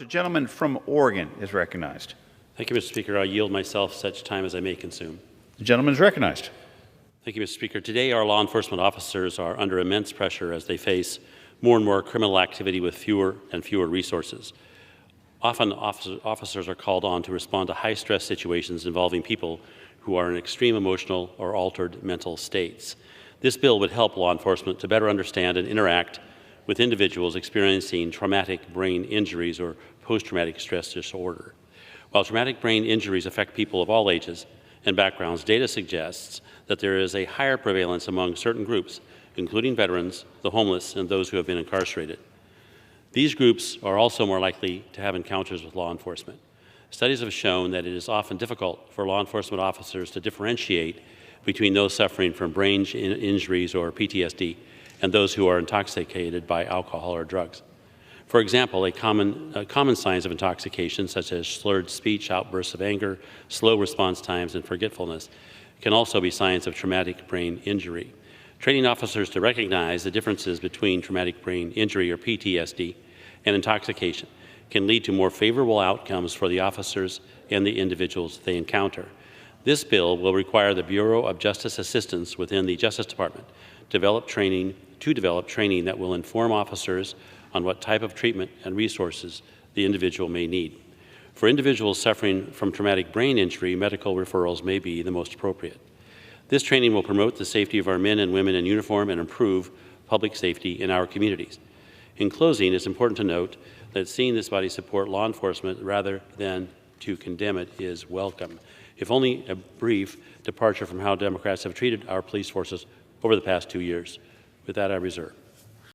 The gentleman from Oregon is recognized. Thank you, Mr. Speaker. I yield myself such time as I may consume. The gentleman is recognized. Thank you, Mr. Speaker. Today, our law enforcement officers are under immense pressure as they face more and more criminal activity with fewer and fewer resources. Often, officers are called on to respond to high-stress situations involving people who are in extreme emotional or altered mental states. This bill would help law enforcement to better understand and interact with individuals experiencing traumatic brain injuries or post-traumatic stress disorder. While traumatic brain injuries affect people of all ages and backgrounds, data suggests that there is a higher prevalence among certain groups, including veterans, the homeless, and those who have been incarcerated. These groups are also more likely to have encounters with law enforcement. Studies have shown that it is often difficult for law enforcement officers to differentiate between those suffering from brain injuries or PTSD and those who are intoxicated by alcohol or drugs. For example, common signs of intoxication, such as slurred speech, outbursts of anger, slow response times, and forgetfulness, can also be signs of traumatic brain injury. Training officers to recognize the differences between traumatic brain injury or PTSD and intoxication can lead to more favorable outcomes for the officers and the individuals they encounter. This bill will require the Bureau of Justice Assistance within the Justice Department to develop training that will inform officers on what type of treatment and resources the individual may need. For individuals suffering from traumatic brain injury, medical referrals may be the most appropriate. This training will promote the safety of our men and women in uniform and improve public safety in our communities. In closing, it's important to note that seeing this body support law enforcement rather than to condemn it is welcome, if only a brief departure from how Democrats have treated our police forces over the past 2 years. With that, I reserve.